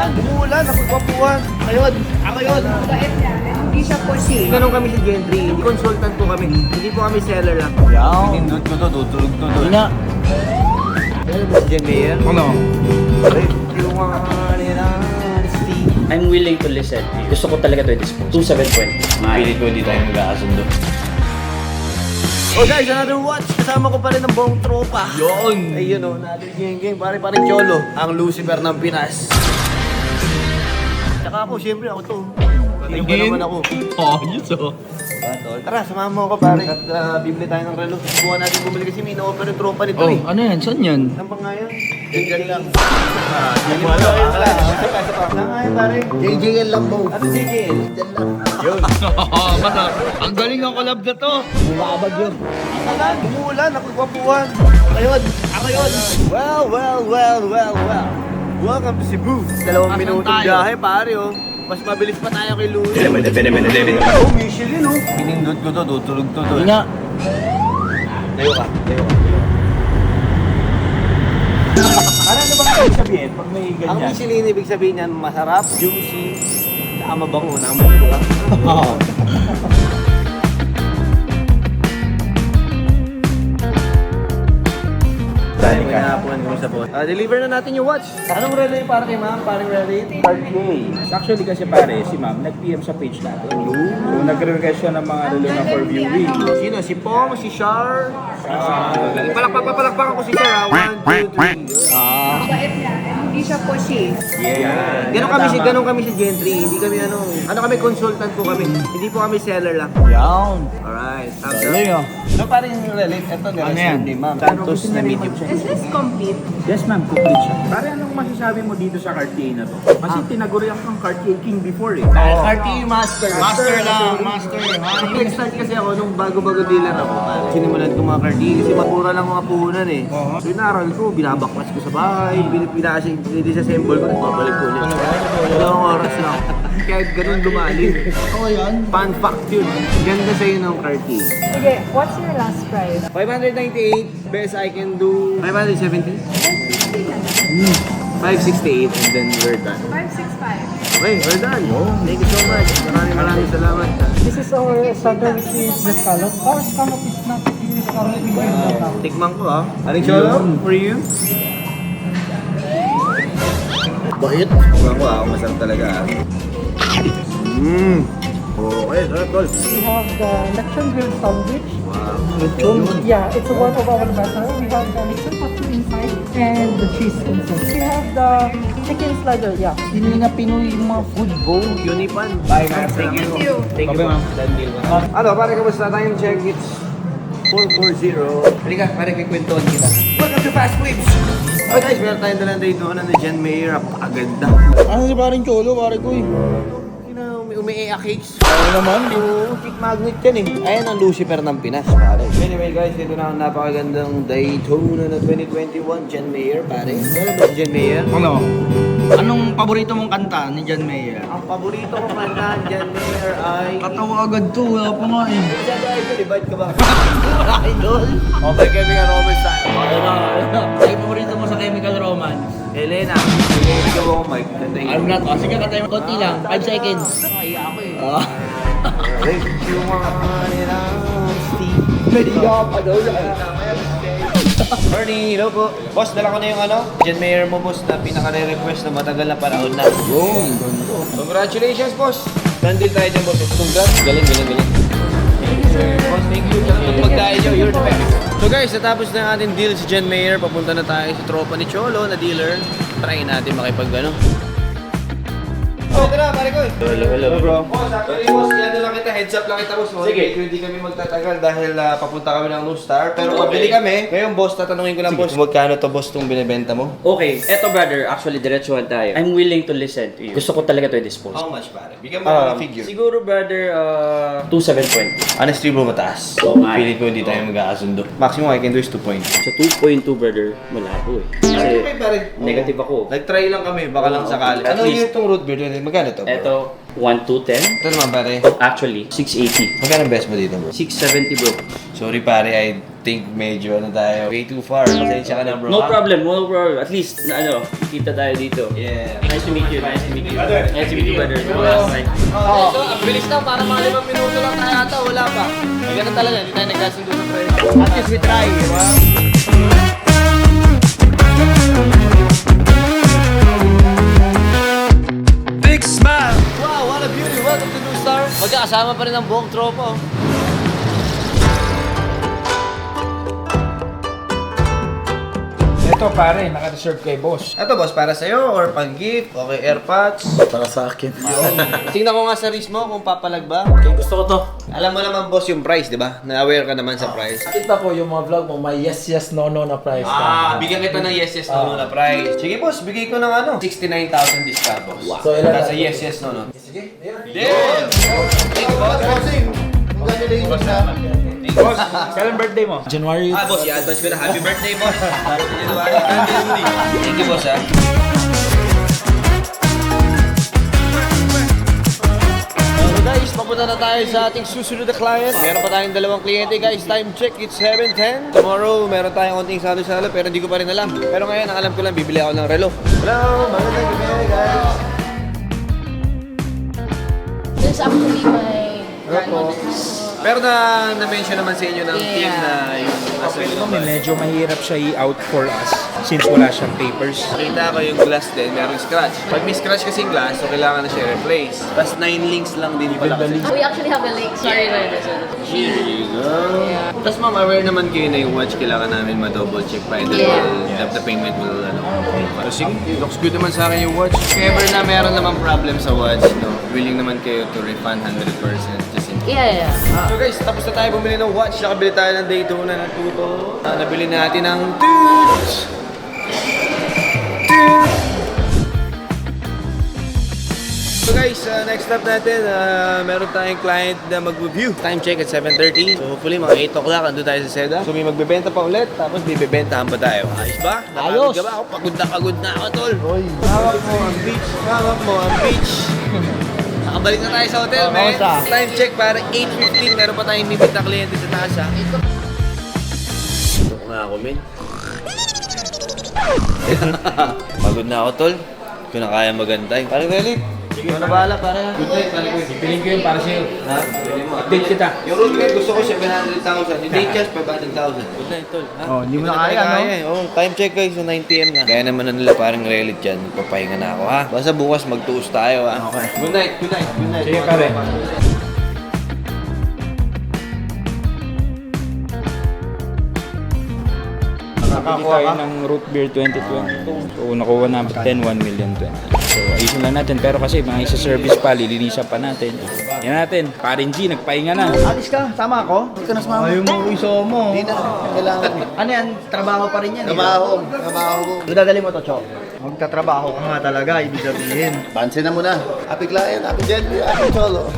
Umuulan, nakagwapuan. Ayun, ako yun. Bait niya. Hindi siya pushy. Ganun kami si Gentry. Consultant po kami. Hindi po kami seller lang. Yaw. Pinindot ko to, tutulog to to. Hindi nga. Alam mo si Jen Mayer? Ano? I'm willing to listen. Gusto ko talaga to i-dispose. 2720. Pilit ko di tayo mag-aasundo. Oh guys, another watch. Kasama ko pa rin ng buong tropa. Yun! Ayun o, another gang. Pare Cholo. Ang Lucifer ng Pinas. Tsaka ako, syempre ako to. Tingin ba naman ako? Oh, yun so. Tara, samahan mo ako pare. At bibili tayo ng relo. Subukan natin bumili kasi may ino-offer yung tropa nito eh. Ano yan? Saan yan? Saan pa nga yun? Diyan lang. Saan nga yun pare? JJL lang po. Ano JJL? Diyan lang. Mata, ang galing ng collab na to. Bumabag yun. Umuulan, umuulan, nakagwapuan. Ayun, ako yun. Well. Welcome to Cebu. 2 minutong biyahe pare oh. Mas mabilis pa tayo kay Louie. Oh, Michelin oh. Pinindot ko to, tutulog to to. Hindi nga. Tayo ka. Ano ba ibig sabihin pag may Ang Michelin ibig sabihin niyan masarap, juicy, saka mabango na mo, di ba? Dahil may napuan kami sa boss. Deliver na natin yung watch. Anong relay para kay ma'am? Parang relay? Actually kasi pare, si ma'am nag-PM sa page natin. So nagre-request siya ng mga relo na for viewing. Sino? Si Pong, si Char? Palakpakan ko si Char ha. 1, 2, 3. Bait niya. Hindi siya pushy. Ganun kami si Gentry. Hindi kami kami consultant po kami. Hindi po kami seller lang. Yaw. Alright. Thumbs up. Galing ah. So parang yung relate, ito Ano yan? ni ma'am. Santos na medium. Is this complete? Yes ma'am, complete siya. Pare, anong masasabi mo dito sa Cartier na to? Kasi tinagurian kang Cartier King before eh. Cartier Master. Master lang, master. Nag-start kasi ako nung bago-bago dealer ako. Sinimulan ko mga Cartier kasi mapura lang mga puhunan eh. So inaral ko, binabaklas ko sa bahay, disassemble ko, babalik ko ulit. Dalawang oras lang. Kahit ganun lumalim. Oo yan. Fun fact yun. Ganda sa'yo ng Cartier. Sige, what's your last price? 598, best I can do. 570? 568 and then we're done. 565. Okay, we're done. Thank you so much. Maraming salamat. This is our standard, which is the scallop. Our scallop is not really scallop, we use that now. Tikman ko ah. Aling Cholo, for you? Bait. Tikman ko ah, masarap talaga ah. Okay, sarap tol. We have the lechon grilled sandwich. Wow. Lechon. Yeah, it's one of our bestseller. We have the lechon patu inside and the cheese inside. We have the chicken slider, yeah. Hindi nga Pinoy yung mga food bowl. Unipan. Bye guys. Thank you. Thank you. Done deal. Ano, pare, kamusta tayong check? It's 440. Halika, pare, kikwentuhan kita. Welcome to Fast Waves! Okay guys, meron tayong dalang dito na ni Jen Mayer. Napakaganda. Ano si paring Cholo, pare ko eh? Umi-ea cakes. Ano naman? Oo, chick magnet yan eh. Ayan ang Lucifer ng Pinas, pare. Anyway guys, ito na ang napakagandang Daytona na 2021 Jen Mayer, pare. Meron ba si Jen Mayer? Ano? Anong paborito mong kanta ni John Mayer? Ang paborito ko kanta Jen Mayer ay... Katawa agad to, wala pa nga eh. Masyado idol, divide ka ba? Idol? Okay, Chemical Romance tayo. Ay, paborito mo sa Chemical Romance? Elena, bigay ka mo mic. Alam na to. Sige, katay mo. Konti lang. 5 seconds. Nakaiya ako eh. Ah. If you want it, I'll see. Pwede ka pa daw. Morning, hello po. Boss, dala ko na yung Jen Mayer mo, boss, na pinaka-request na matagal na panahon na. Yun. Congratulations, boss. Nandil tayo dyan, boss. Congrats. Galing. Boss, thank you. Pag tayo dyan, you're the best. So guys, natapos na ang ating deal si Jen Mayer. Papunta na tayo sa tropa ni Cholo na dealer. Try natin makipag-ano. Oh, tara, pare ko. Hello, bro. Boss, actually, boss, yan lang kita. Heads up lang kita, boss. Sige. Hindi kami magtatagal dahil papunta kami ng New Star. Pero mabili kami. Ngayon, boss, tatanungin ko lang, boss. Magkano to, boss, itong binibenta mo? Okay, eto brother, actually diretsuhan tayo. I'm willing to listen to you. Gusto ko talaga to i-dispose. How much, pare? Bigyan mo ng figure. Siguro brother, 2720. Honestly, bro, mataas. Oo nga. Pilit ko hindi tayo mag-aasundo. Maximum I can do is 2 points. Sa 2.2 brother, malabo eh. Okay, Kasi pare. negative ako. Nag-try lang kami, baka lang sakali. At Ano least- yung itong root beer? Magkano to, bro? Eto, 1210. Ito naman, pare. Actually, 680. Magkano best mo dito, bro? 670 bro. Sorry, pare. think medyo ano tayo, way too far. Pasensya ka na bro. No problem, no problem. At least, na ano, kita tayo dito. Yeah. Nice to meet you, nice to meet you. Nice to meet you, brother. Last night. So, ang bilis lang, para mga 5 minuto lang tayo ata, wala pa. Ay, ganun talaga, hindi tayo nagkasundo ng presyo. At least we try, di ba? Big smile! Wow, what a beauty! Welcome to New Star. Magkakasama pa rin ang buong tropa. Oh. Ito pare, naka-reserve kay boss. Ito boss, para sa'yo or pang-gift, okay, AirPods. Para sa akin. Tingnan ko nga sa wrist mo kung papalag ba. Gusto ko to. Alam mo naman boss yung price, di ba? Na-aware ka naman sa price. Kita ko yung mga vlog mo, may yes, no na price ka. Bigyan kita ng yes, no, na price. Sige boss, bigay ko ng ano, 69,000 discount boss. Wow. So, ilan Nasa na? yes, no. Sige, Damn! Thank you boss. congratulations ha. Boss, kailan birthday mo? January. Boss, i-advance ko na happy birthday boss. Thank you boss ha. So guys, papunta na tayo sa ating susunod na client. Meron pa tayong 2 kliyente guys. Time check, it's 7:10. Tomorrow, meron tayong konting salo-salo pero hindi ko pa rin alam. Pero ngayon, ang alam ko lang, bibili ako ng relo. Hello, magandang gabi guys. This is actually my grandmother's. Pero na-mention naman sa inyo ng team na yung nasa Medyo mahirap siya i-out for us since wala siyang papers. Nakita ko yung glass din, merong scratch. Pag may scratch kasing glass, so kailangan na siya replace. Tapos 9 links lang din pala kasi. We actually have a link. Sorry, Here you go. Tapos ma'am, aware naman kayo na yung watch kailangan namin ma-double check pa and then the payment will ano. So sige, looks good naman sa akin yung watch. If ever na meron naman problem sa watch, no, willing naman kayo to refund 100% just in case. Yeah. So guys, tapos na tayo bumili ng watch. Nakabili tayo ng Daytona ng tuto. Nabili natin ng Toots! So guys, next step natin, meron tayong client na mag-review. Time check at 7:30. So hopefully mga 8 o'clock andun tayo sa Seda. So may magbebenta pa ulit, tapos bibebentahan pa tayo. Ayos ba? Ayos! Ka ba? Ako, pagod na ako, tol. Hawak mo ang beach. Hawak mo ang beach. Nakabalik na tayo sa hotel, man. Time check para 8:15. Meron pa tayong limit na kliyente sa taas, ha? Ito nga ako, men. Pagod na ako, tol. Hindi ko na kaya magantay. Parang Relit. Ikaw na bahala, pare. Good night, pare. Piling ko yun para sa'yo. Ha? Update kita. Yung road trip, gusto ko 700,000. Yung day charge, 500,000. Good night, tol. Ha? Oh, hindi mo na kaya, no? Oh, time check guys, so 9 PM na. Kaya naman na nila parang Relit dyan. Papahinga na ako, ha? Basta bukas magtuos tayo, ha? Okay. Good night, good night, good night. Sige pare. Nakakuha tayo ng root beer 2022. So nakuha namin 10, 1 million 20. So ayusin lang natin. Pero kasi mga isa-service pa, lilinisan pa natin. Yan natin. Parin G, nagpahinga na. Alis ka, tama ako? Huwag ka na sumama. Ayaw mo, iso mo. Hindi na, kailangan eh. Ano yan? Trabaho pa rin yan. Trabaho ko. Dadali mo to, Chok. Magtatrabaho ka nga talaga, ibig sabihin. Pansin na muna. Happy client, happy Jet, happy Cholo.